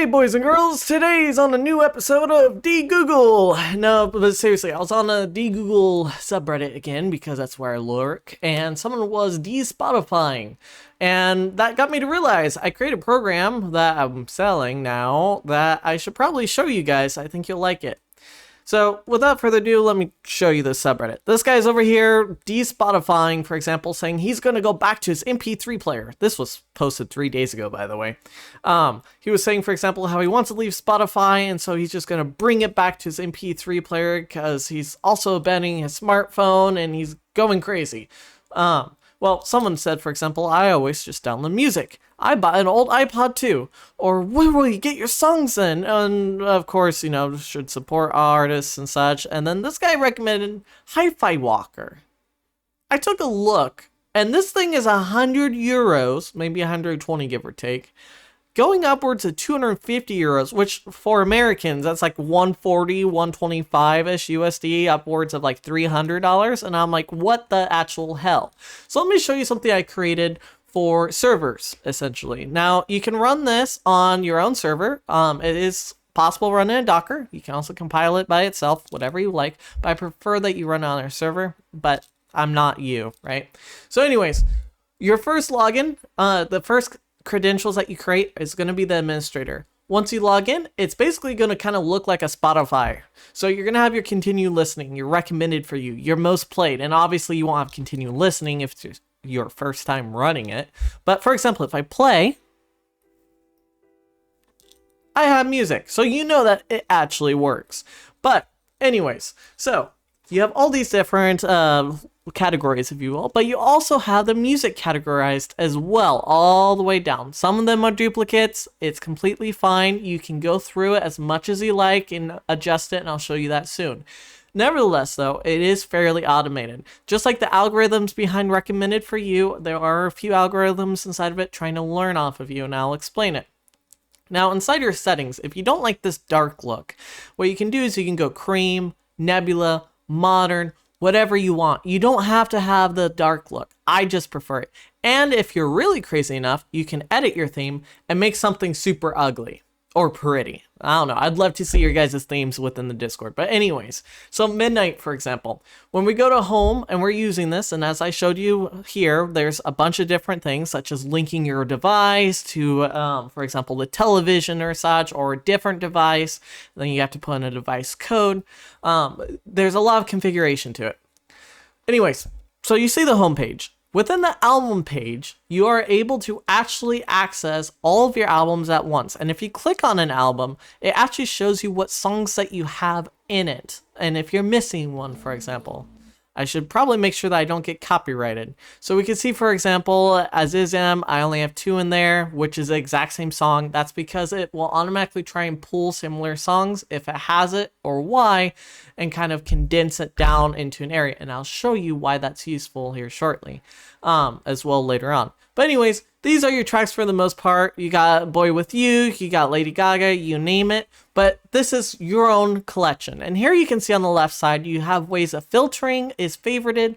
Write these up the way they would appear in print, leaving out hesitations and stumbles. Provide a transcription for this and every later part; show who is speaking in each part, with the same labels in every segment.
Speaker 1: Hey boys and girls, today's on a new episode of D-Google. No, but seriously, I was on a D-Google subreddit again because that's where I lurk, and someone was de-Spotifying. And that got me to realize I created a program that I'm selling now that I should probably show you guys. I think you'll like it. So without further ado, let me show you this subreddit. This guy's over here de-Spotifying, for example, saying he's going to go back to his MP3 player. This was posted 3 days ago, by the way. He was saying, for example, how he wants to leave Spotify, and so he's just going to bring it back to his MP3 player because he's also abandoning his smartphone and he's going crazy. Well, someone said, for example, I always just download music. I buy an old iPod too. Or where will you get your songs then? And of course, you know, should support artists and such. And then this guy recommended Hi-Fi Walker. I took a look, and this thing is 100 euros, maybe 120 give or take, going upwards of 250 euros, which for Americans, that's like 140, 125-ish USD, upwards of like $300. And I'm like, what the actual hell? So let me show you something I created for servers, essentially. Now, you can run this on your own server. It is possible to run in a Docker. You can also compile it by itself, whatever you like. But I prefer that you run it on a server, but I'm not you, right? So anyways, your first login, the first credentials that you create is going to be the administrator. Once you log in, it's basically going to kind of look like a Spotify. So you're going to have your continue listening, your recommended for you, your most played, and obviously you won't have continue listening if it's your first time running it. But for example, if I play, I have music, so you know that it actually works. But anyways, so you have all these different categories, if you will, but you also have the music categorized as well, all the way down. Some of them are duplicates. It's completely fine. You can go through it as much as you like and adjust it, and I'll show you that soon. Nevertheless, though, it is fairly automated. Just like the algorithms behind recommended for you, there are a few algorithms inside of it trying to learn off of you, and I'll explain it. Now, inside your settings, if you don't like this dark look, what you can do is you can go cream, nebula, modern, whatever you want. You don't have to have the dark look. I just prefer it. And if you're really crazy enough, you can edit your theme and make something super ugly or pretty. I don't know. I'd love to see your guys' themes within the Discord. But anyways, so midnight, for example, when we go to home and we're using this, and as I showed you here, there's a bunch of different things such as linking your device to, for example, the television or such, or a different device. Then you have to put in a device code. There's a lot of configuration to it. Anyways, so you see the home page. Within the album page, you are able to actually access all of your albums at once. And if you click on an album, it actually shows you what songs that you have in it. And if you're missing one, for example, I should probably make sure that I don't get copyrighted. So we can see, for example, Azizam, I only have 2 in there, which is the exact same song. That's because it will automatically try and pull similar songs if it has it or why, and kind of condense it down into an area. And I'll show you why that's useful here shortly, as well later on. But anyways, these are your tracks for the most part. You got Boy With You got Lady Gaga, you name it. But this is your own collection. And here you can see on the left side, you have ways of filtering is favorited.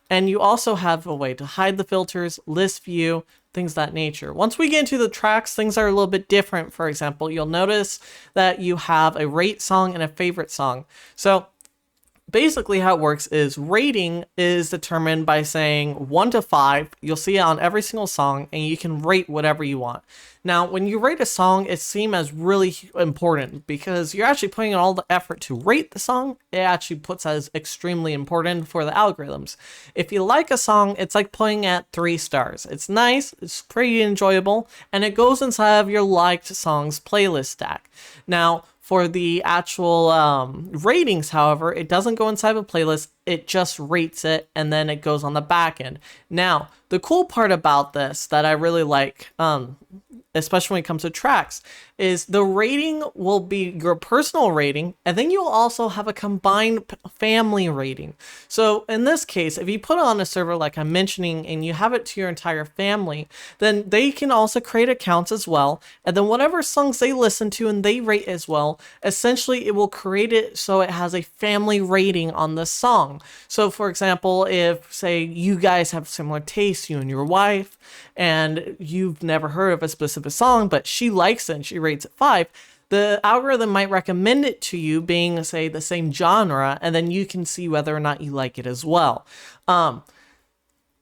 Speaker 1: And you also have a way to hide the filters, list view, things of that nature. Once we get into the tracks, things are a little bit different. For example, you'll notice that you have a rate song and a favorite song. So basically how it works is rating is determined by saying 1 to 5. You'll see it on every single song, and you can rate whatever you want. Now, when you rate a song, it seems as really important because you're actually putting in all the effort to rate the song. It actually puts as extremely important for the algorithms. If you like a song, it's like putting at 3 stars. It's nice, it's pretty enjoyable, and it goes inside of your liked songs playlist stack. Now, for the actual ratings, however, it doesn't go inside of a playlist. It just rates it, and then it goes on the back end. Now, the cool part about this that I really like, especially when it comes to tracks, is the rating will be your personal rating, and then you'll also have a combined family rating. So in this case, if you put it on a server like I'm mentioning and you have it to your entire family, then they can also create accounts as well, and then whatever songs they listen to and they rate as well, essentially it will create it so it has a family rating on the song. song. So for example, if say you guys have similar tastes, you and your wife, and you've never heard of a specific song, but she likes it and she rates it 5, the algorithm might recommend it to you being, say, the same genre, and then you can see whether or not you like it as well.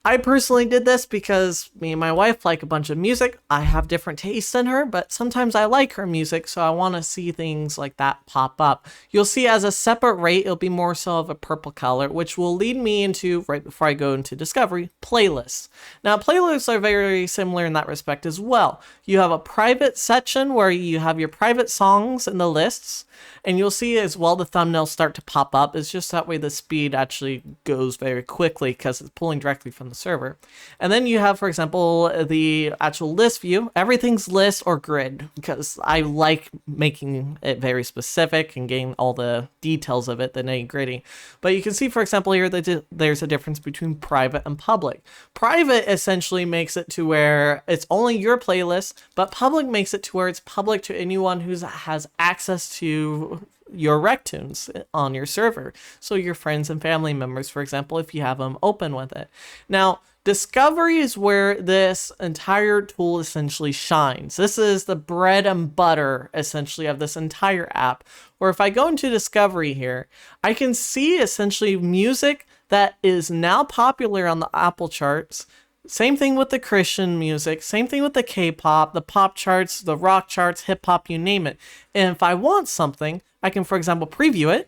Speaker 1: I personally did this because me and my wife like a bunch of music. I have different tastes than her, but sometimes I like her music, so I want to see things like that pop up. You'll see as a separate rate, it'll be more so of a purple color, which will lead me into, right before I go into discovery, playlists. Now, playlists are very similar in that respect as well. You have a private section where you have your private songs in the lists, and you'll see as well the thumbnails start to pop up. It's just that way the speed actually goes very quickly because it's pulling directly from the server. And then you have, for example, the actual list view. Everything's list or grid because I like making it very specific and getting all the details of it, the nitty-gritty. But you can see, for example, here that there's a difference between private and public. Private essentially makes it to where it's only your playlist, but public makes it to where it's public to anyone who has access to your rec tunes on your server. So your friends and family members, for example, if you have them open with it. Now, discovery is where this entire tool essentially shines. This is the bread and butter essentially of this entire app. Where if I go into discovery here, I can see essentially music that is now popular on the Apple charts. Same thing with the Christian music, same thing with the K-pop, the pop charts, the rock charts, hip-hop, you name it. And if I want something, I can, for example, preview it.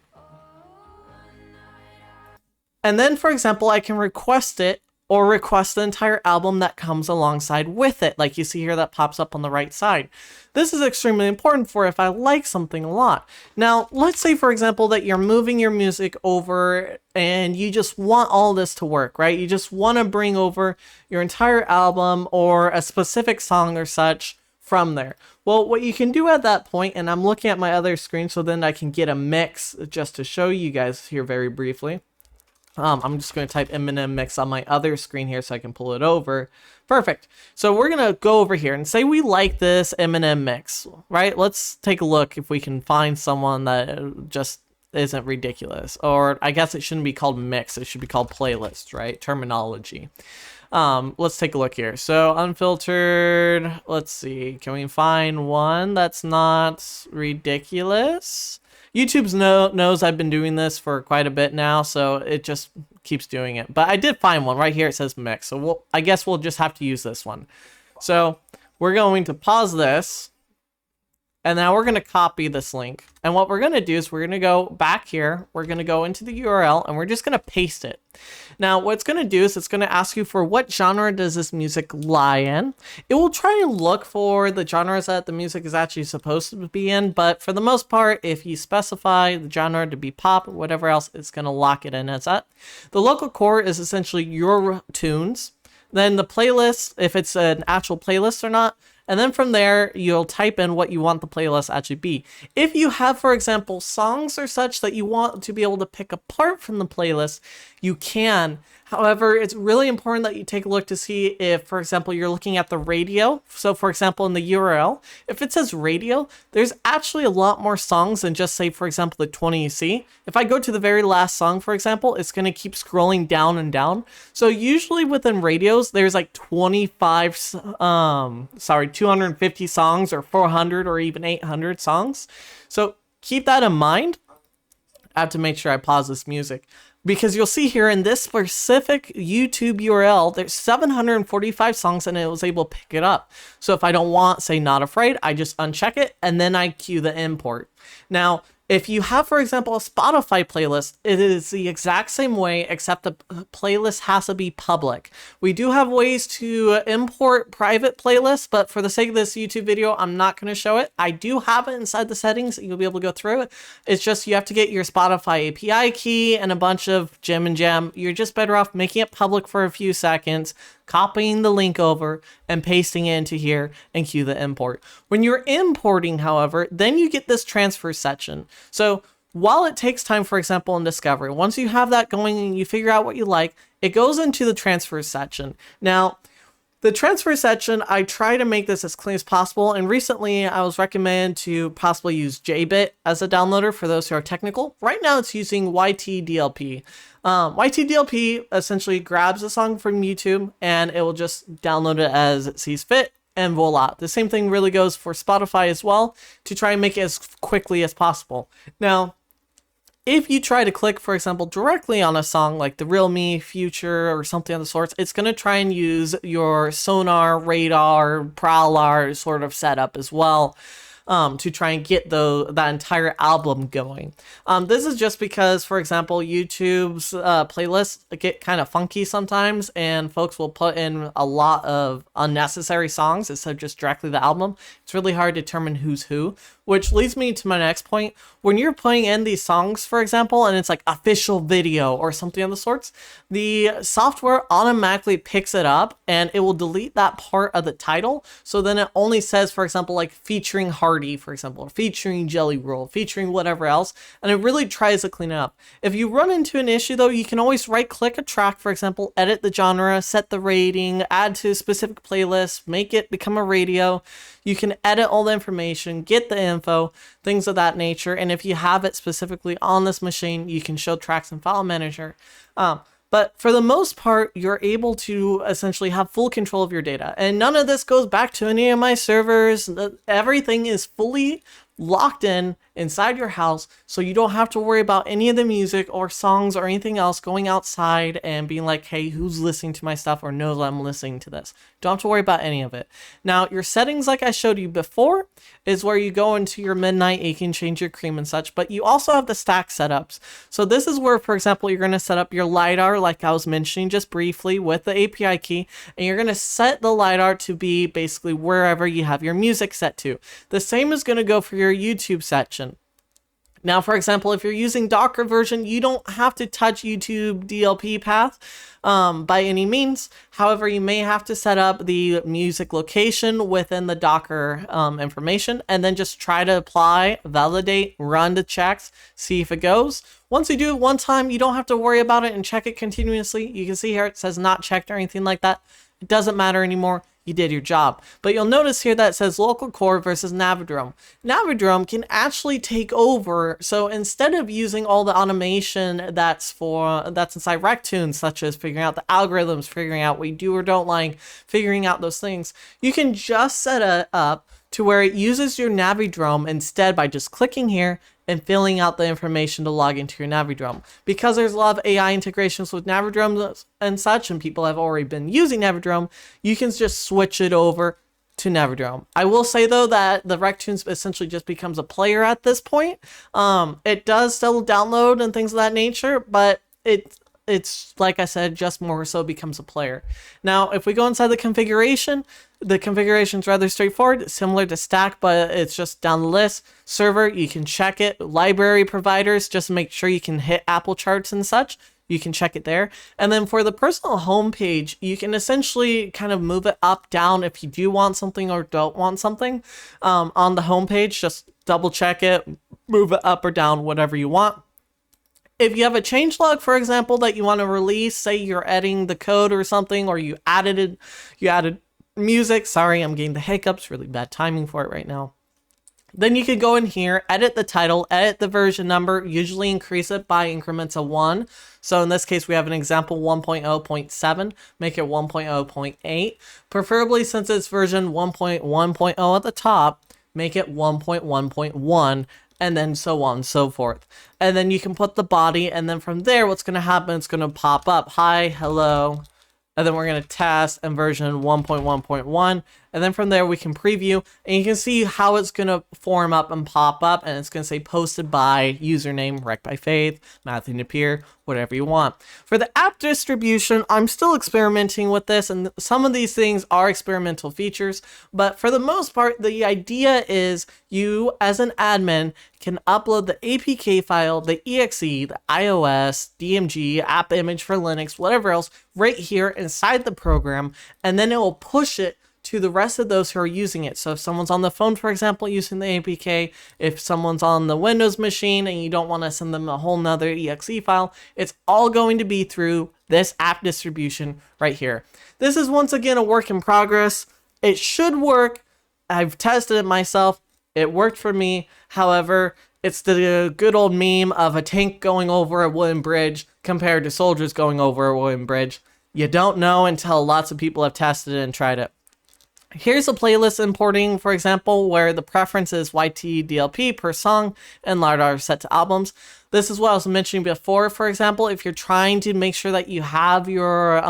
Speaker 1: And then, for example, I can request it or request the entire album that comes alongside with it, like you see here that pops up on the right side. This is extremely important for if I like something a lot. Now, let's say, for example, that you're moving your music over and you just want all this to work, right? You just want to bring over your entire album or a specific song or such from there. Well, what you can do at that point, and I'm looking at my other screen so then I can get a mix just to show you guys here very briefly. I'm just going to type Eminem mix on my other screen here so I can pull it over. Perfect. So we're going to go over here and say we like this Eminem mix, right? Let's take a look if we can find someone that just isn't ridiculous. Or I guess it shouldn't be called mix. It should be called playlist, right? Terminology. Let's take a look here. So unfiltered, let's see. Can we find one that's not ridiculous? YouTube knows I've been doing this for quite a bit now, so it just keeps doing it. But I did find one right here. It says mix, so I guess we'll just have to use this one. So we're going to pause this, and now we're going to copy this link. And what we're going to do is we're going to go back here. We're going to go into the URL, and we're just going to paste it. Now, what it's going to do is it's going to ask you for what genre does this music lie in. It will try and look for the genres that the music is actually supposed to be in, but for the most part, if you specify the genre to be pop or whatever else, it's going to lock it in as that. The local core is essentially your tunes. Then the playlist, if it's an actual playlist or not, and then from there, you'll type in what you want the playlist to actually be. If you have, for example, songs or such that you want to be able to pick apart from the playlist, you can. However, it's really important that you take a look to see if, for example, you're looking at the radio. So, for example, in the URL, if it says radio, there's actually a lot more songs than just, say, for example, the 20 you see. If I go to the very last song, for example, it's going to keep scrolling down and down. So usually within radios, there's like 250 songs or 400 or even 800 songs. So keep that in mind. I have to make sure I pause this music. Because you'll see here in this specific YouTube URL, there's 745 songs and it was able to pick it up. So if I don't want, say, Not Afraid, I just uncheck it and then I queue the import. Now, if you have, for example, a Spotify playlist, it is the exact same way, except the playlist has to be public. We do have ways to import private playlists, but for the sake of this YouTube video, I'm not going to show it. I do have it inside the settings. You'll be able to go through it. It's just you have to get your Spotify API key and a bunch of jim and jam. You're just better off making it public for a few seconds, copying the link over and pasting it into here and cue the import. When you're importing, however, then you get this transfer section. So while it takes time, for example, in discovery, once you have that going and you figure out what you like, it goes into the transfer section. Now, The transfer section, I try to make this as clean as possible, and recently I was recommended to possibly use JBit as a downloader for those who are technical. Right now it's using YTDLP. YTDLP essentially grabs a song from YouTube and it will just download it as it sees fit, and voila. The same thing really goes for Spotify as well, to try and make it as quickly as possible. Now, if you try to click, for example, directly on a song like The Real Me, Future, or something of the sorts, it's going to try and use your sonar, radar, prowler sort of setup as well, to try and get that entire album going. This is just because, for example, YouTube's playlists get kind of funky sometimes, and folks will put in a lot of unnecessary songs instead of just directly the album. It's really hard to determine who's who, which leads me to my next point. When you're putting in these songs, for example, and it's like official video or something of the sorts, the software automatically picks it up and it will delete that part of the title. So then it only says, for example, like featuring Hardy, for example, or featuring Jelly Roll, featuring whatever else, and it really tries to clean it up. If you run into an issue though, you can always right click a track, for example, edit the genre, set the rating, add to a specific playlist, make it become a radio. You can edit all the information, get the info, things of that nature. And if you have it specifically on this machine, you can show tracks in File Manager. But for the most part, you're able to essentially have full control of your data. And none of this goes back to any of my servers. Everything is fully locked in inside your house, so you don't have to worry about any of the music or songs or anything else going outside and being like, hey, who's listening to my stuff or knows I'm listening to this. Don't have to worry about any of it. Now, your settings, like I showed you before, is where you go into your midnight, you can change your cream and such, but you also have the stack setups. So this is where, for example, you're going to set up your LiDAR, like I was mentioning just briefly with the API key, and you're going to set the LiDAR to be basically wherever you have your music set to. The same is going to go for your YouTube section. Now, for example, if you're using Docker version, you don't have to touch YouTube DLP path by any means. However, you may have to set up the music location within the Docker information, and then just try to apply, validate, run the checks, see if it goes. Once you do it one time, you don't have to worry about it and check it continuously. You can see here it says not checked or anything like that. It doesn't matter anymore. You did your job. But you'll notice here that it says local core versus Navidrome. Navidrome can actually take over. So instead of using all the automation that's inside RecTunes, such as figuring out the algorithms, figuring out what you do or don't like, figuring out those things, you can just set it up to where it uses your Navidrome instead by just clicking here and filling out the information to log into your Navidrome. Because there's a lot of AI integrations with Navidrome and such, and people have already been using Navidrome, you can just switch it over to Navidrome. I will say though that the RecTunes essentially just becomes a player at this point. It does still download and things of that nature, but it's like I said, just more so becomes a player. Now, if we go inside the configuration is rather straightforward, similar to Stack, but it's just down the list. Server, you can check it. Library providers, just make sure you can hit Apple charts and such. You can check it there. And then for the personal homepage, you can essentially kind of move it up, down if you do want something or don't want something. On the homepage, just double check it, move it up or down, whatever you want. If you have a changelog, for example, that you want to release, say you're editing the code or something, or you added music. Sorry, I'm getting the hiccups. Really bad timing for it right now. Then you could go in here, edit the title, edit the version number, usually increase it by increments of 1. So in this case, we have an example 1.0.7, make it 1.0.8. Preferably, since it's version 1.1.0 at the top, make it 1.1.1. And then so on and so forth. And then you can put the body, and then from there, what's going to happen, it's going to pop up, hi, hello, and then we're going to test and version 1.1.1, and then from there we can preview, and you can see how it's going to form up and pop up, and it's going to say posted by username, Rec by Faith, Matthew Napier, whatever you want. For the app distribution, I'm still experimenting with this, and some of these things are experimental features, but for the most part, the idea is you, as an admin, can upload the APK file, the exe, the iOS, DMG, app image for Linux, whatever else, right here inside the program, and then it will push it to the rest of those who are using it. So if someone's on the phone, for example, using the APK, if someone's on the Windows machine and you don't want to send them a whole nother exe file, it's all going to be through this app distribution right here. This is once again a work in progress. It should work. I've tested it myself. It worked for me. However, it's the good old meme of a tank going over a wooden bridge compared to soldiers going over a wooden bridge. You don't know until lots of people have tested it and tried it. Here's a playlist importing, for example, where the preference is YTDLP per song and LiDAR set to albums. This is what I was mentioning before. For example, if you're trying to make sure that you have your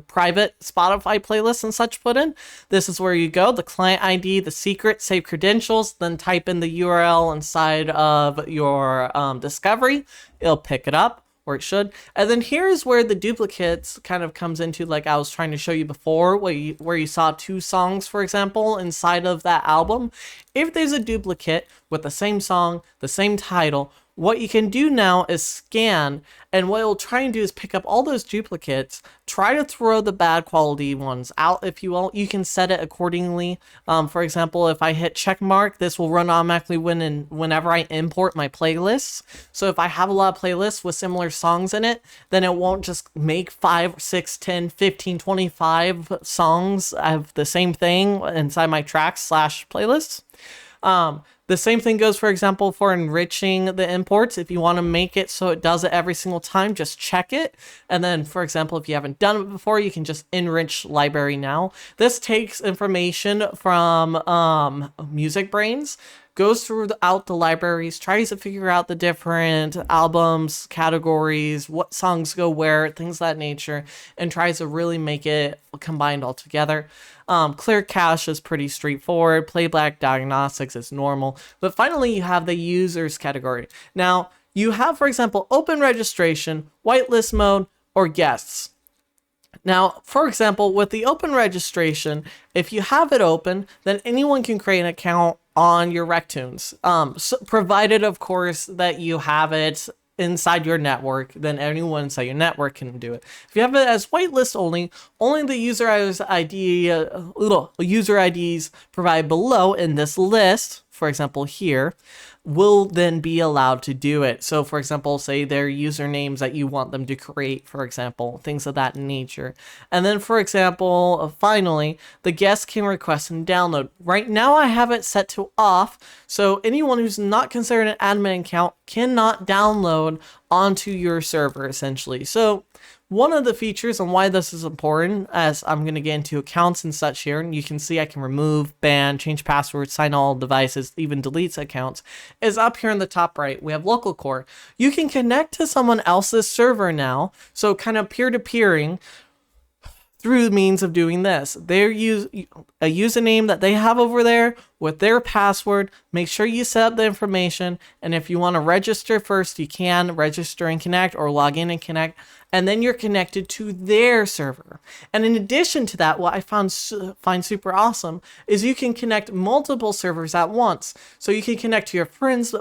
Speaker 1: private Spotify playlist and such put in, this is where you go. The client ID, the secret, save credentials, then type in the URL inside of your discovery. It'll pick it up, or it should. And then here's where the duplicates kind of comes into, like I was trying to show you before, where you saw 2 songs, for example, inside of that album. If there's a duplicate with the same song, the same title, what you can do now is scan, and what it'll try and do is pick up all those duplicates, try to throw the bad quality ones out, if you will. You can set it accordingly. For example, if I hit check mark, this will run automatically whenever I import my playlists. So if I have a lot of playlists with similar songs in it, then it won't just make 5, 6, 10, 15, 25 songs of the same thing inside my tracks / playlists. The same thing goes, for example, for enriching the imports. If you want to make it so it does it every single time, just check it. And then, for example, if you haven't done it before, you can just enrich library now. This takes information from Music Brains, goes throughout the libraries, tries to figure out the different albums, categories, what songs go where, things of that nature, and tries to really make it combined all together. Clear cache is pretty straightforward. Playback diagnostics is normal. But finally, you have the users category. Now, you have, for example, open registration, whitelist mode, or guests. Now, for example, with the open registration, if you have it open, then anyone can create an account on your Rectunes, provided, of course, that you have it inside your network. Then anyone inside your network can do it. If you have it as whitelist only the user IDs provided below in this list, for example here, will then be allowed to do it. So for example, say their usernames that you want them to create, for example, things of that nature. And then for example, finally, the guest can request and download. Right now I have it set to off, so anyone who's not considered an admin account cannot download onto your server essentially. So one of the features and why this is important, as I'm going to get into accounts and such here, and you can see I can remove, ban, change passwords, sign all devices, even delete accounts, is up here in the top right. We have local core. You can connect to someone else's server now, so kind of peer-to-peering through the means of doing this. They use a username that they have over there with their password. Make sure you set up the information, and if you want to register first, you can register and connect, or log in and connect, and then you're connected to their server. And in addition to that, what I find super awesome is you can connect multiple servers at once. So you can connect to your friends'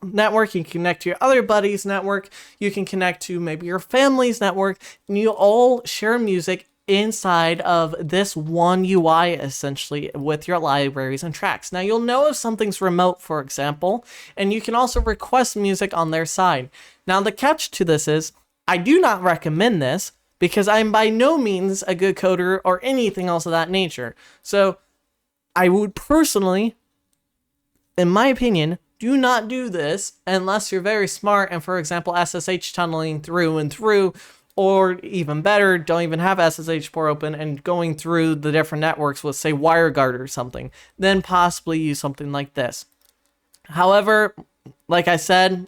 Speaker 1: network, you can connect to your other buddies' network, you can connect to maybe your family's network, and you all share music inside of this one UI essentially with your libraries and tracks. Now you'll know if something's remote, for example, and you can also request music on their side. Now the catch to this is I do not recommend this because I'm by no means a good coder or anything else of that nature. So I would personally, in my opinion, do not do this unless you're very smart and, for example, SSH tunneling through and through, or even better, don't even have SSH port open and going through the different networks with, say, WireGuard or something. Then possibly use something like this. However, like I said,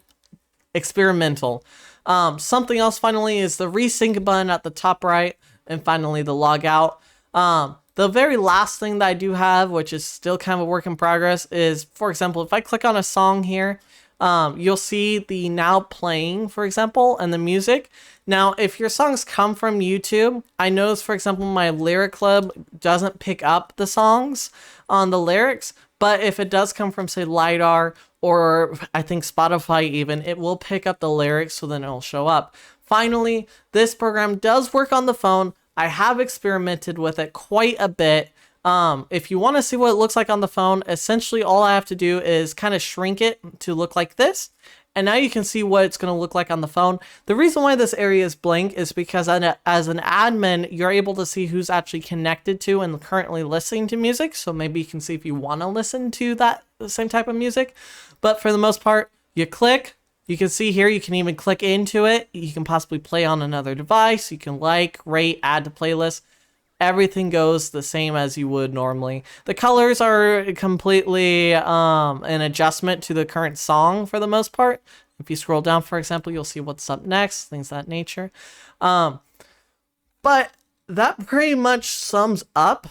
Speaker 1: experimental. Something else finally is the resync button at the top right, and finally the logout. The very last thing that I do have, which is still kind of a work in progress, is, for example, if I click on a song here, you'll see the now playing, for example, and the music. Now, if your songs come from YouTube, I notice, for example, my lyric club doesn't pick up the songs on the lyrics, but if it does come from, say, LiDAR, or I think Spotify even, it will pick up the lyrics, so then it'll show up. Finally, this program does work on the phone. I have experimented with it quite a bit. If you want to see what it looks like on the phone, essentially all I have to do is kind of shrink it to look like this. And now you can see what it's going to look like on the phone. The reason why this area is blank is because as an admin, you're able to see who's actually connected to and currently listening to music. So maybe you can see if you want to listen to that same type of music. But for the most part, you click. You can see here, you can even click into it. You can possibly play on another device. You can like, rate, add to playlist. Everything goes the same as you would normally. The colors are completely an adjustment to the current song for the most part. If you scroll down, for example, you'll see what's up next, things of that nature. But that pretty much sums up,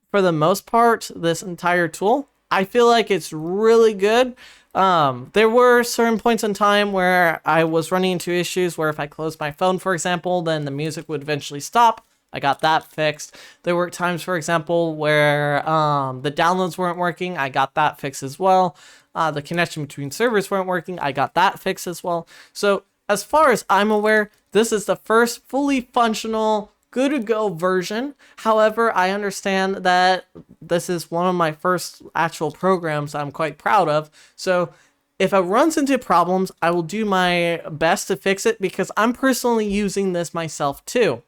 Speaker 1: for the most part, this entire tool. I feel like it's really good. There were certain points in time where I was running into issues where if I closed my phone, for example, then the music would eventually stop. I got that fixed. There were times, for example, where the downloads weren't working. I got that fixed as well. The connection between servers weren't working. I got that fixed as well. So as far as I'm aware, this is the first fully functional, good to go version. However, I understand that this is one of my first actual programs I'm quite proud of. So if it runs into problems, I will do my best to fix it because I'm personally using this myself too.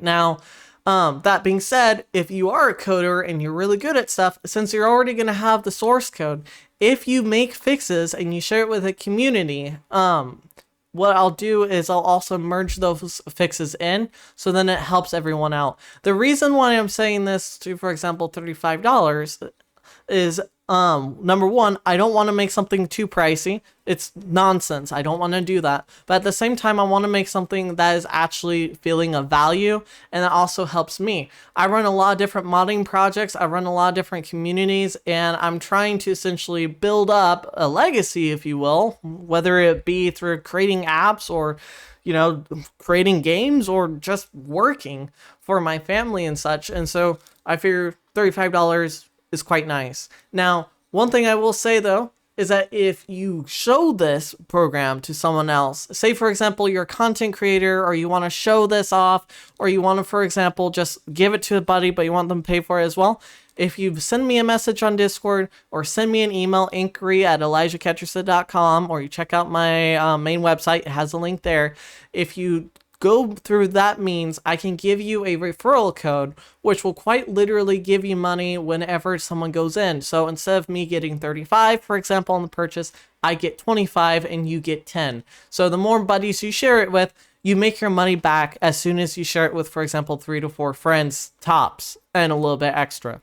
Speaker 1: Now, that being said, if you are a coder and you're really good at stuff, since you're already going to have the source code, if you make fixes and you share it with a community, what I'll do is I'll also merge those fixes in, so then it helps everyone out. The reason why I'm saying this to, for example, $35 is, number one, I don't want to make something too pricey. It's nonsense. I don't want to do that. But at the same time, I want to make something that is actually feeling of value, and that also helps me. I run a lot of different modding projects. I run a lot of different communities, and I'm trying to essentially build up a legacy, if you will, whether it be through creating apps or, you know, creating games or just working for my family and such. And so I figure $35 is quite nice. Now, one thing I will say though, is that if you show this program to someone else, say for example, you're a content creator or you want to show this off, or you want to, for example, just give it to a buddy, but you want them to pay for it as well. If you send me a message on Discord or send me an email, inquiry@elijahketcherson.com, or you check out my main website, it has a link there. If you go through that means, I can give you a referral code, which will quite literally give you money whenever someone goes in. So instead of me getting 35, for example, on the purchase, I get 25 and you get 10. So the more buddies you share it with, you make your money back as soon as you share it with, for example, 3 to 4 friends tops and a little bit extra.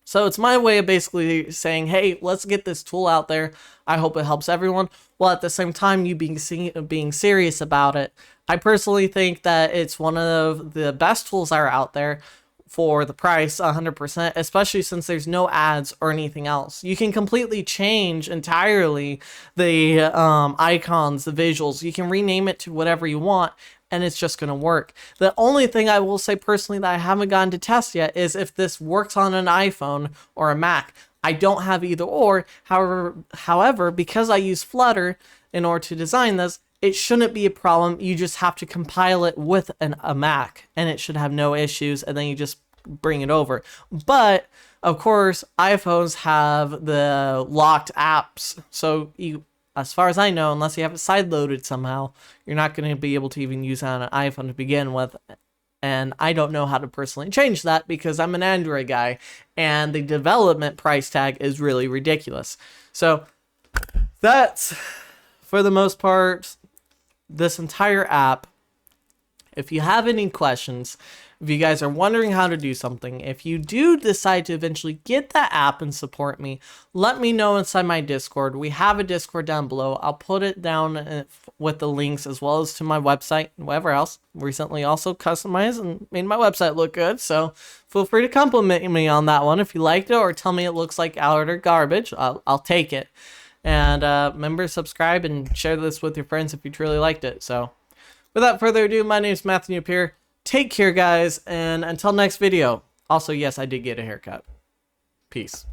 Speaker 1: So it's my way of basically saying, hey, let's get this tool out there. I hope it helps everyone, while at the same time you being serious about it. I personally think that it's one of the best tools that are out there for the price, 100%, especially since there's no ads or anything else. You can completely change entirely the icons, the visuals. You can rename it to whatever you want, and it's just going to work. The only thing I will say personally that I haven't gotten to test yet is if this works on an iPhone or a Mac. I don't have either or. However, because I use Flutter in order to design this, it shouldn't be a problem. You just have to compile it with a Mac, and it should have no issues, and then you just bring it over. But, of course, iPhones have the locked apps, so you, as far as I know, unless you have it side-loaded somehow, you're not going to be able to even use it on an iPhone to begin with. And I don't know how to personally change that because I'm an Android guy, and the development price tag is really ridiculous. So, that's, for the most part, this entire app. If you have any questions, if you guys are wondering how to do something, if you do decide to eventually get that app and support me, let me know inside my Discord. We have a Discord down below. I'll put it down with the links as well as to my website and whatever else. Recently also customized and made my website look good, so feel free to compliment me on that one if you liked it, or tell me it looks like outer garbage. I'll take it. And remember, subscribe and share this with your friends if you truly liked it. So without further ado, my name is Matthew Napier. Take care, guys, and until next video. Also, yes, I did get a haircut. Peace.